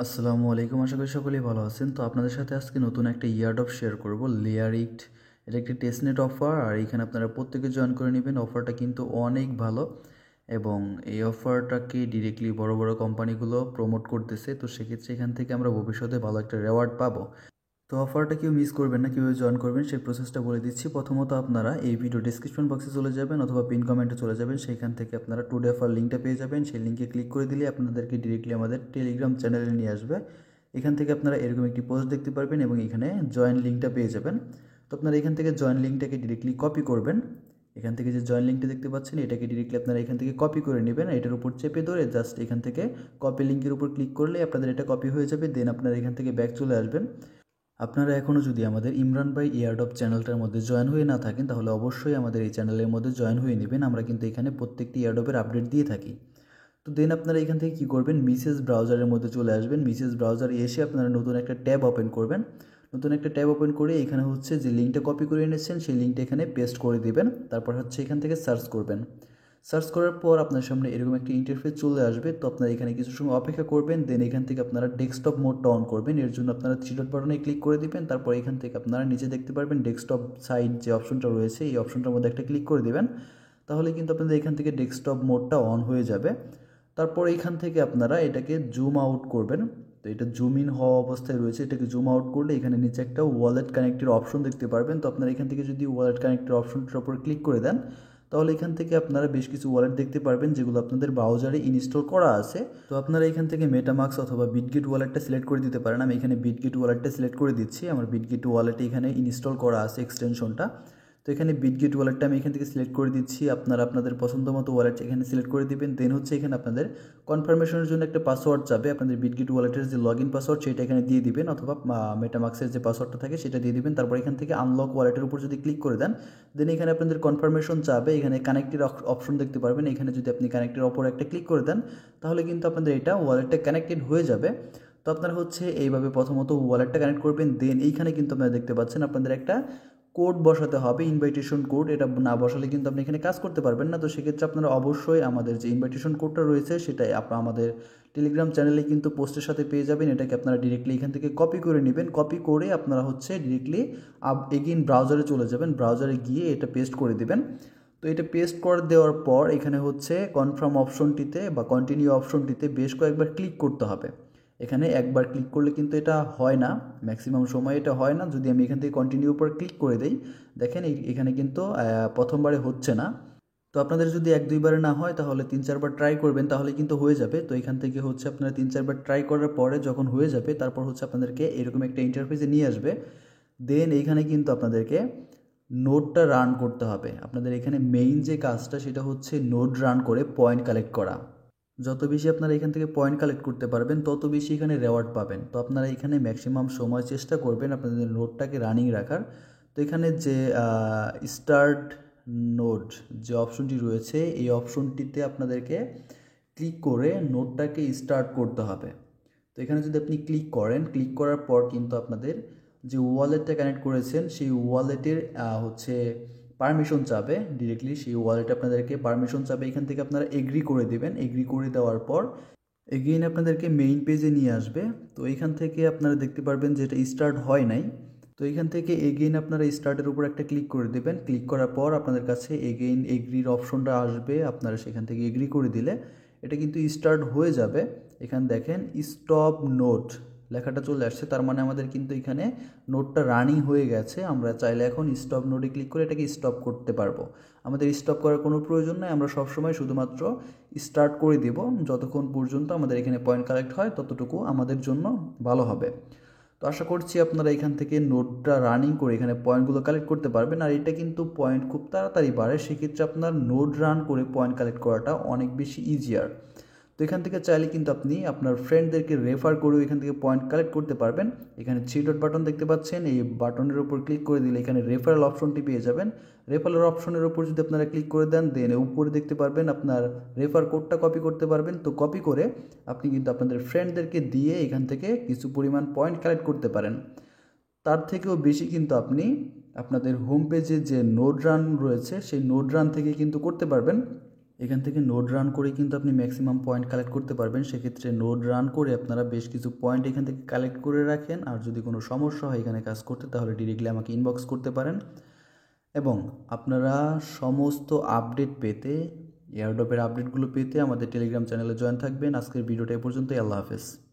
আসসালামু আলাইকুম, আশা করি সকলেই ভালো আছেন। তো আপনাদের সাথে আজকে নতুন একটা ইয়ারড্রপ শেয়ার করব, লেয়ারিট। এটা একটি টেস্টনেট অফার, আর এখানে আপনারা প্রত্যেকে জয়েন করে নেবেন। অফারটা কিন্তু অনেক ভালো এবং এই অফারটাকে ডিরেক্টলি বড় বড় কোম্পানিগুলো প্রমোট করতেছে। তো সেক্ষেত্রে এখান থেকে আমরা ভবিষ্যতে ভালো একটা রেওয়ার্ড পাবো। তো অফারটা কেউ মিস করবেন না, কীভাবে জয়েন করবেন সেই প্রসেসটা বলে দিচ্ছি। প্রথমত আপনারা এই ভিডিও ডিসক্রিপশন বক্সে চলে যাবেন অথবা পিন কমেন্টে চলে যাবেন, সেইখান থেকে আপনারা টুডে অফার লিঙ্কটা পেয়ে যাবেন। সেই লিঙ্কে ক্লিক করে দিলে আপনাদেরকে ডিরেক্টলি আমাদের টেলিগ্রাম চ্যানেলে নিয়ে আসবে। এখান থেকে আপনারা এরকম একটি পোস্ট দেখতে পারবেন এবং এখানে জয়েন লিঙ্কটা পেয়ে যাবেন। তো আপনারা এখান থেকে জয়েন লিঙ্কটাকে ডিরেক্টলি কপি করবেন। এখান থেকে যে জয়েন লিঙ্কটা দেখতে পাচ্ছেন, এটাকে ডিরেক্টলি আপনারা এখান থেকে কপি করে নেবেন। এটার উপর চেপে ধরে জাস্ট এখান থেকে কপি লিঙ্কের উপর ক্লিক করলে আপনাদের এটা কপি হয়ে যাবে। দেন আপনারা এখান থেকে ব্যাক চলে আসবেন। আপনারা এখনও যদি আমাদের ইমরান ভাই ইয়ারড্রপ চ্যানেলটার মধ্যে জয়েন হয়ে না থাকেন, তাহলে অবশ্যই আমাদের এই চ্যানেলের মধ্যে জয়েন হয়ে নেবেন। আমরা কিন্তু এখানে প্রত্যেকটি ইয়ারড্রপের আপডেট দিয়ে থাকি। তো দেন আপনারা এখান থেকে কী করবেন, মিসেস ব্রাউজারের মধ্যে চলে আসবেন। মিসেস ব্রাউজারে এসে আপনারা নতুন একটা ট্যাব ওপেন করবেন। নতুন একটা ট্যাব ওপেন করে এখানে হচ্ছে যে লিঙ্কটা কপি করে এনেছেন সেই লিঙ্কটা এখানে পেস্ট করে দিবেন। তারপর হচ্ছে এখান থেকে সার্চ করবেন। সার্চ করার পর আপনার সামনে এরকম একটা ইন্টারফেস চলে আসবে। তো আপনারা এখানে কিছু সময় অপেক্ষা করবেন। দেন এখান থেকে আপনারা ডেস্কটপ মোডটা অন করবেন। এর জন্য আপনারা থ্রি ডট বাটনে ক্লিক করে দিবেন। তারপর এখান থেকে আপনারা নিচে দেখতে পারবেন ডেস্কটপ সাইড যে অপশনটা রয়েছে, এই অপশনটার মধ্যে একটা ক্লিক করে দিবেন। তাহলে কিন্তু আপনাদের এখান থেকে ডেস্কটপ মোডটা অন হয়ে যাবে। তারপর এখান থেকে আপনারা এটাকে জুম আউট করবেন। তো এটা জুম ইন হওয়া অবস্থায় রয়েছে, এটাকে জুম আউট করলে এখানে নিচে একটা ওয়ালেট কানেক্টের অপশন দেখতে পারবেন। তো আপনারা এখান থেকে যদি ওয়ালেট কানেক্টের অপশনটার উপর ক্লিক করে দেন, তাহলে এখান থেকে আপনারা বেশ কিছু ওয়ালেট দেখতে পারবেন যেগুলো আপনাদের ব্রাউজারে ইনস্টল করা আছে। তো আপনারা এখান থেকে মেটামাস্ক অথবা বিটগেট ওয়ালেটটা সিলেক্ট করে দিতে পারেন। আমি এখানে বিটগেট ওয়ালেটটা সিলেক্ট করে দিচ্ছি। আমার বিটগেট ওয়ালেটে এখানে ইনস্টল করা আছে এক্সটেনশনটা। তো এখানে বিটগেট ওয়ালেটটা আমি এখান থেকে সিলেক্ট করে দিচ্ছি। আপনারা আপনাদের পছন্দ মতো ওয়ালেট এখানে সিলেক্ট করে দিবেন। দেন হচ্ছে এখানে আপনাদের কনফার্মেশনের জন্য একটা পাসওয়ার্ড চাবে। আপনাদের বিটগেট ওয়ালেটের যে লগ ইন পাসওয়ার্ড সেটা এখানে দিয়ে দিবেন, অথবা মেটামাক্সের যে পাসওয়ার্ডটা থাকে সেটা দিয়ে দিবেন। তারপর এখান থেকে আনলক ওয়ালেটের উপর যদি ক্লিক করে দেন, দেন এখানে আপনাদের কনফার্মেশন চাবে। এখানে কানেক্টের অপশন দেখতে পারবেন। এখানে যদি আপনি কানেক্টের ওপর একটা ক্লিক করে দেন, তাহলে কিন্তু আপনাদের এটা ওয়ালেটটা কানেক্টেড হয়ে যাবে। তো আপনারা হচ্ছে এইভাবে প্রথমত ওয়ালেটটা কানেক্ট করবেন। দেন এইখানে কিন্তু আপনারা দেখতে পাচ্ছেন আপনাদের একটা কোড বসাতে হবে, ইনভাইটেশন কোড। এটা না বসালে কিন্তু আপনি এখানে কাজ করতে পারবেন না। তো সেক্ষেত্রে আপনারা অবশ্যই আমাদের যে ইনভাইটেশন কোডটা রয়েছে সেটাই আপনারা আমাদের টেলিগ্রাম চ্যানেলে কিন্তু পোস্টের সাথে পেয়ে যাবেন। এটাকে আপনারা ডিরেক্টলি এখান থেকে কপি করে নেবেন। কপি করে আপনারা হচ্ছে ডিরেক্টলি এগেইন ব্রাউজারে চলে যাবেন। ব্রাউজারে গিয়ে এটা পেস্ট করে দেবেন। তো এটা পেস্ট করে দেওয়ার পর এখানে হচ্ছে কনফার্ম অপশনটিতে বা কন্টিনিউ অপশনটিতে বেশ কয়েকবার ক্লিক করতে হবে। এখানে একবার ক্লিক করলে কিন্তু এটা হয় না, ম্যাক্সিমাম সময় এটা হয় না। যদি আমি এখান থেকে কন্টিনিউ উপর ক্লিক করে দেই, দেখেন এখানে কিন্তু প্রথমবারে হচ্ছে না। তো আপনাদের যদি এক দুইবারে না হয় তাহলে তিন চারবার ট্রাই করবেন, তাহলে কিন্তু হয়ে যাবে। তো এখান থেকে হচ্ছে আপনারা তিন চারবার ট্রাই করার পরে যখন হয়ে যাবে, তারপর হচ্ছে আপনাদেরকে এরকম একটা ইন্টারফেসে নিয়ে আসবে। দেন এইখানে কিন্তু আপনাদেরকে নোডটা রান করতে হবে। আপনাদের এখানে মেইন যে কাজটা সেটা হচ্ছে নোড রান করে পয়েন্ট কালেক্ট করা। যত বেশি আপনারা এখান থেকে পয়েন্ট কালেক্ট করতে পারবেন, তত বেশি এখানে রেওয়ার্ড পাবেন। তো আপনারা এখানে ম্যাক্সিমাম সময় চেষ্টা করবেন আপনাদের নোটটাকে রানিং রাখার। তো এখানে যে স্টার্ট নোড যে অপশনটি রয়েছে, এই অপশনটিতে আপনাদেরকে ক্লিক করে নোটটাকে স্টার্ট করতে হবে। তো এখানে যদি আপনি ক্লিক করেন, ক্লিক করার পর কিন্তু আপনাদের যে ওয়ালেটটা কানেক্ট করেছেন সেই ওয়ালেটের হচ্ছে পারমিশন চাবে। ডিরেক্টলি সেই ওয়ালেটে আপনাদেরকে পারমিশন চাবে। এখান থেকে আপনারা এগ্রি করে দেবেন। এগ্রি করে দেওয়ার পর এগেইন আপনাদেরকে মেইন পেজে নিয়ে আসবে। তো এখান থেকে আপনারা দেখতে পারবেন যে এটা স্টার্ট হয় নাই। তো এখান থেকে এগেইন আপনারা স্টার্টের উপর একটা ক্লিক করে দেবেন। ক্লিক করার পর আপনাদের কাছে এগেইন এগ্রির অপশনটা আসবে। আপনারা সেখান থেকে এগ্রি করে দিলে এটা কিন্তু স্টার্ট হয়ে যাবে। এখানে দেখেন স্টপ নোট লেখাটা চলে আসছে, তার মানে আমাদের কিন্তু এখানে নোটটা রানিং হয়ে গেছে। আমরা চাইলে এখন স্টপ নোটে ক্লিক করে এটাকে স্টপ করতে পারবো। আমাদের স্টপ করার কোনো প্রয়োজন নাই, আমরা সবসময় শুধুমাত্র স্টার্ট করে দেব। যতক্ষণ পর্যন্ত আমাদের এখানে পয়েন্ট কালেক্ট হয় ততটুকু আমাদের জন্য ভালো হবে। তো আশা করছি আপনারা এখান থেকে নোটটা রানিং করে এখানে পয়েন্টগুলো কালেক্ট করতে পারবেন। আর এটা কিন্তু পয়েন্ট খুব তাড়াতাড়ি বাড়ে, সেক্ষেত্রে আপনার নোট রান করে পয়েন্ট কালেক্ট করাটা অনেক বেশি ইজিয়ার। তো এখান থেকে চাইলে কিন্তু আপনি আপনার ফ্রেন্ডদেরকে রেফার করেও এখান থেকে পয়েন্ট কালেক্ট করতে পারবেন। এখানে থ্রি ডট বাটন দেখতে পাচ্ছেন, এই বাটনের উপর ক্লিক করে দিলে এখানে রেফারেল অপশনটি পেয়ে যাবেন। রেফারেল অপশনের উপর যদি আপনারা ক্লিক করে দেন, দেন উপরে দেখতে পারবেন আপনার রেফার কোডটা কপি করতে পারবেন। তো কপি করে আপনি কিন্তু আপনাদের ফ্রেন্ডদেরকে দিয়ে এখান থেকে কিছু পরিমাণ পয়েন্ট কালেক্ট করতে পারেন। তার থেকেও বেশি কিন্তু আপনি আপনাদের হোম পেজে যে নোড রান রয়েছে সেই নোড রান থেকে কিন্তু করতে পারবেন। এখান থেকে নোড রান করে কিন্তু আপনি ম্যাক্সিমাম পয়েন্ট কালেক্ট করতে পারবেন। সেক্ষেত্রে নোড রান করে আপনারা বেশ কিছু পয়েন্ট এখান থেকে কালেক্ট করে রাখেন। আর যদি কোনো সমস্যা হয় এখানে কাজ করতে, তাহলে ডিরেক্টলি আমাকে ইনবক্স করতে পারেন। এবং আপনারা সমস্ত আপডেট পেতে, এয়ারড্রপের আপডেটগুলো পেতে আমাদের টেলিগ্রাম চ্যানেলে জয়েন থাকবেন। আজকের ভিডিওটা এ পর্যন্তই। আল্লাহ হাফেজ।